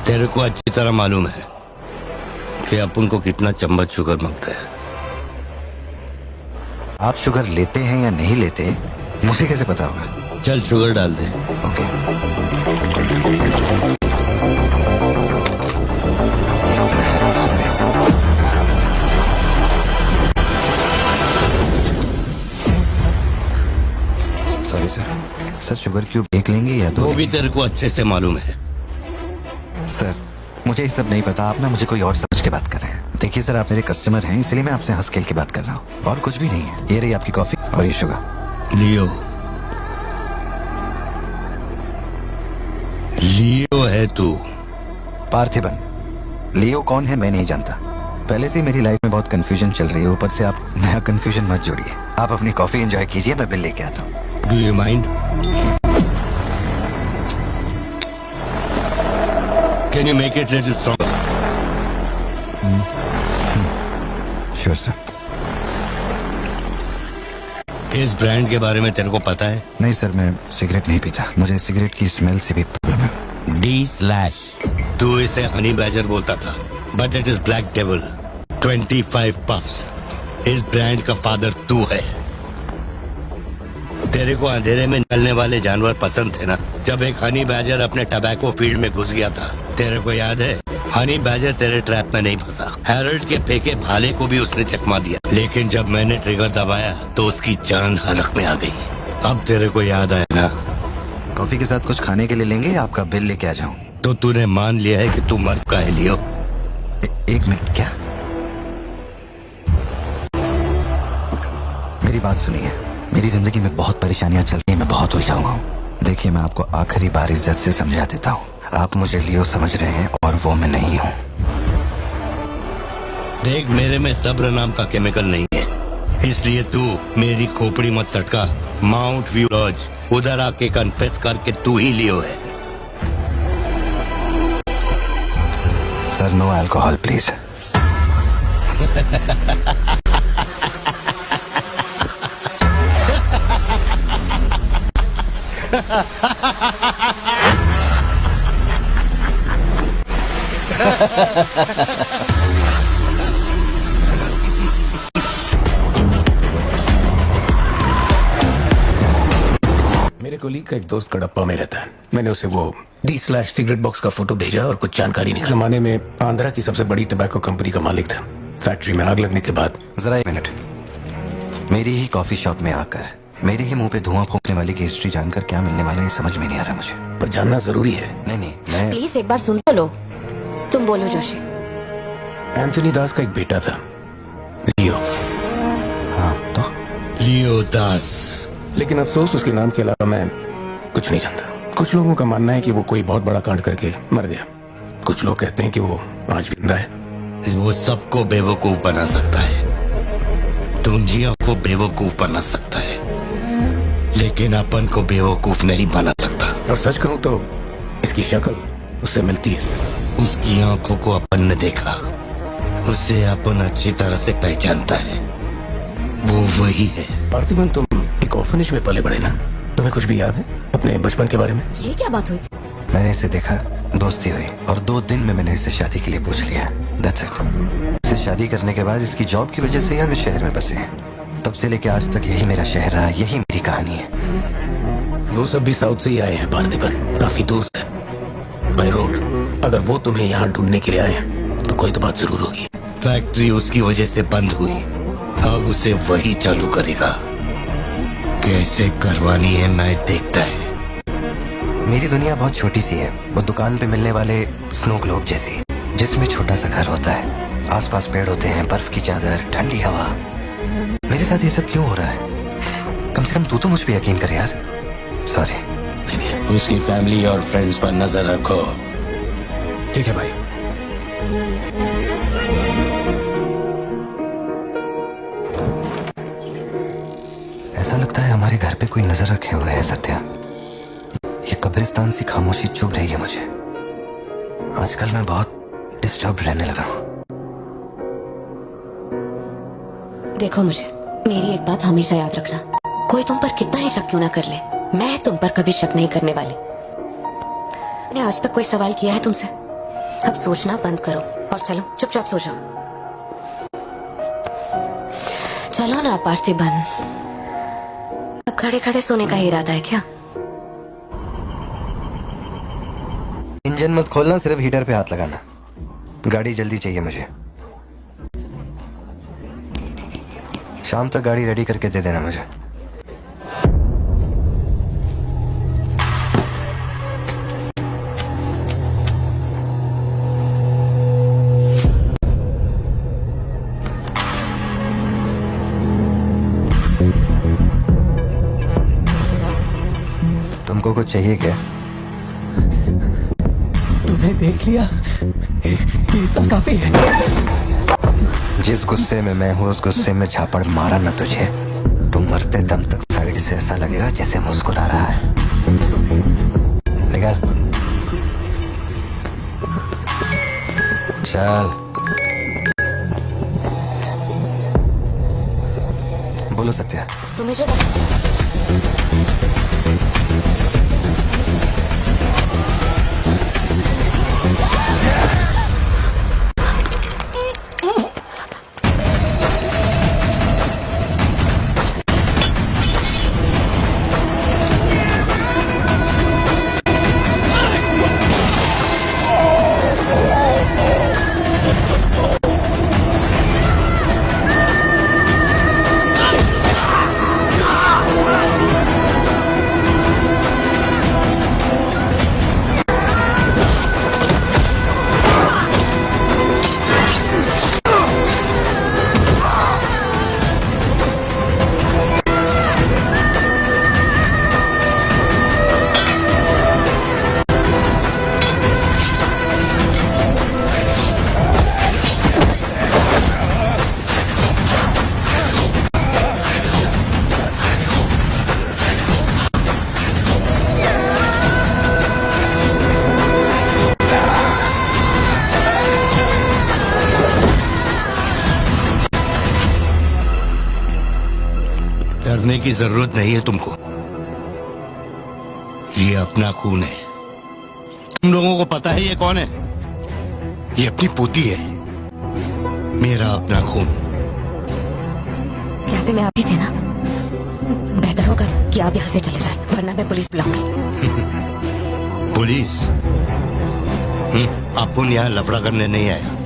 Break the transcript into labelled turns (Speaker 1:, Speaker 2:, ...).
Speaker 1: तेरे को अच्छी तरह मालूम है कि अपन को कितना चम्मच शुगर मांगता है।
Speaker 2: आप शुगर लेते हैं या नहीं लेते मुझे कैसे पता होगा?
Speaker 1: चल शुगर डाल दे।
Speaker 2: Okay. Sorry sir sugar cube एक लेंगे या दो?
Speaker 1: वो भी तेरे को अच्छे से मालूम है।
Speaker 2: सर मुझे ये सब नहीं पता, आप ना मुझे कोई और समझ के बात कर रहे हैं। देखिए सर, आप मेरे कस्टमर हैं, इसलिए मैं आपसे हंस खेल के बात कर रहा हूँ और कुछ भी नहीं है। ये रही आपकी कॉफी और ये शुगर।
Speaker 1: लियो है तू?
Speaker 2: पार्थिबन। लियो कौन है मैं नहीं जानता। पहले से ही मेरी लाइफ में बहुत कंफ्यूजन चल रही है, ऊपर से आप नया कंफ्यूजन मत जोड़िए। आप अपनी कॉफी एंजॉय कीजिए, मैं बिल लेके आता हूँ।
Speaker 1: Do you mind? Can you make it little stronger?
Speaker 2: Sure sir.
Speaker 1: इस ब्रांड के बारे में तेरे को पता है?
Speaker 2: नहीं सर, मैं सिगरेट नहीं पीता, मुझे सिगरेट की स्मेल से भी प्रॉब्लम है।
Speaker 1: D/। तू इसे हनी बैजर बोलता था, but it is black devil. 25 puffs. इस ब्रांड का फादर तू है। तेरे को अंधेरे में निकलने वाले जानवर पसंद थे ना? जब एक हनी बैजर अपने टबैको फील्ड में घुस गया था, तेरे को याद है? हनी बैजर तेरे ट्रैप में नहीं फंसा। हैरोल्ड के फेंके भाले को भी उसने चकमा दिया, लेकिन जब मैंने ट्रिगर दबाया तो उसकी जान हलक में आ गई। अब तेरे को याद आया ना?
Speaker 2: कॉफी के साथ कुछ खाने के लिए लेंगे या आपका बिल लेके आ जाऊं?
Speaker 1: तो तूने मान लिया है कि तू मर्द का है लियो?
Speaker 2: एक मिनट, क्या? मेरी बात सुनिए, मेरी जिंदगी में बहुत परेशानियां चल रही हैं, मैं बहुत उलझा हुआ हूँ। देखिए, मैं आपको आखिरी बार इज्जत से समझा देता हूँ, आप मुझे लियो समझ रहे हैं और वो मैं नहीं हूँ।
Speaker 1: देख, मेरे में सब्र नाम का केमिकल नहीं है, इसलिए तू मेरी खोपड़ी मत सटका। माउंट व्यू लॉज, उधर आके कन्फेस करके तू ही लियो है।
Speaker 2: Sir no alcohol please.
Speaker 3: मेरे कोलीग का एक दोस्त कडप्पा में रहता है। मैंने उसे वो D/ सिगरेट बॉक्स का फोटो भेजा और कुछ जानकारी नहीं। जमाने में आंध्रा की सबसे बड़ी टबैको कंपनी का मालिक था। फैक्ट्री में आग लगने के बाद।
Speaker 2: जरा एक मिनट, मेरी ही कॉफी शॉप में आकर मेरे ही मुंह पे धुआं फूंकने वाले की हिस्ट्री जानकर क्या मिलने वाला है समझ में नहीं आ रहा मुझे।
Speaker 3: पर जानना जरूरी है।
Speaker 2: नहीं, मैं
Speaker 4: प्लीज एक बार सुन तो लो। तुम बोलो जोशी।
Speaker 3: एंथनी दास का एक बेटा था, लियो।
Speaker 2: हाँ तो?
Speaker 1: लियो दास।
Speaker 3: लेकिन अफसोस उसके नाम के अलावा मैं कुछ नहीं जानता। कुछ लोगों का मानना है कि वो कोई बहुत बड़ा कांड करके मर गया। कुछ लोग कहते हैं कि वो आज भी जिंदा है।
Speaker 1: वो सबको बेवकूफ बना सकता है, दुनिया को बेवकूफ बना सकता है, लेकिन अपन को बेवकूफ नहीं बना सकता।
Speaker 3: और सच कहूं तो इसकी शक्ल उससे मिलती है।
Speaker 1: उसकी आंखों को अपन ने देखा, उसे अपन अच्छी तरह से पहचानता है। वो वही है।
Speaker 3: पार्थिबन, तुम एक ऑर्फनेज में पले बड़े ना? तुम्हें कुछ भी याद है अपने बचपन के बारे में?
Speaker 4: ये क्या बात हुई?
Speaker 2: मैंने इसे देखा, दोस्ती हुई और 2 दिन में मैंने इसे शादी के लिए पूछ लिया। That's it। इसे शादी करने के बाद इसकी जॉब की वजह से ही हम इस शहर में बसे हैं। तब से लेके आज तक यही मेरा शहर रहा, यही मेरी कहानी है।
Speaker 3: वो सब भी साउथ से ही आए हैं पार्थिबन, काफी दूर से, बाय रोड। अगर वो तुम्हें यहाँ ढूंढने के लिए आए हैं तो कोई तो बात जरूर होगी।
Speaker 1: फैक्ट्री उसकी वजह से बंद हुई, अब उसे वही चालू करेगा। कैसे करवानी है मैं देखता है।
Speaker 2: मेरी दुनिया बहुत छोटी सी है, वो दुकान पे मिलने वाले स्नो ग्लोब जैसी, जिसमें छोटा सा घर होता है, आसपास पेड़ होते हैं, बर्फ की चादर, ठंडी हवा। मेरे साथ ये सब क्यों हो रहा है? कम से कम तू तो मुझ पे यकीन कर यार। सॉरी।
Speaker 1: उसकी फैमिली और फ्रेंड्स पर नजर रखो।
Speaker 2: ठीक है भाई। ऐसा लगता है हमारे घर पे कोई नजर रखे हुए है सत्या। ये कब्रिस्तान सी खामोशी चुभ रही है मुझे। आजकल मैं बहुत डिस्टर्ब रहने लगा हूं।
Speaker 4: देखो, मुझे मेरी एक बात हमेशा याद रखना, कोई तुम पर कितना ही शक क्यों ना कर ले, मैं तुम पर कभी शक नहीं करने वाली। मैंने आज तक कोई सवाल किया है तुमसे? अब सोचना बंद करो और चलो चुपचाप सो जाओ। चलो ना पार्थिबन, अब खड़े खड़े सोने का ही इरादा है क्या?
Speaker 2: इंजन मत खोलना, सिर्फ हीटर पे हाथ लगाना। गाड़ी जल्दी चाहिए मुझे। शाम तक गाड़ी रेडी करके दे देना मुझे। तुमको कुछ चाहिए क्या?
Speaker 3: तुम्हें देख लिया, ये इतना काफी है।
Speaker 2: जिस गुस्से में मैं हूँ उस गुस्से में झापड़ मारा ना तुझे, तुम मरते दम तक साइड से ऐसा लगेगा जैसे मुस्कुरा रहा है। निकल चल। बोलो सत्या।
Speaker 4: तुम्हें जो
Speaker 1: डरने की जरूरत नहीं है तुमको, ये अपना खून है। तुम लोगों को पता है ये कौन है? ये अपनी पोती है, मेरा अपना खून।
Speaker 4: कैफे में आप ही थे ना? बेहतर होगा कि आप यहाँ से चले जाएं, वरना मैं पुलिस बुलाऊंगी।
Speaker 1: पुलिस? आप यहाँ लफड़ा करने नहीं आया।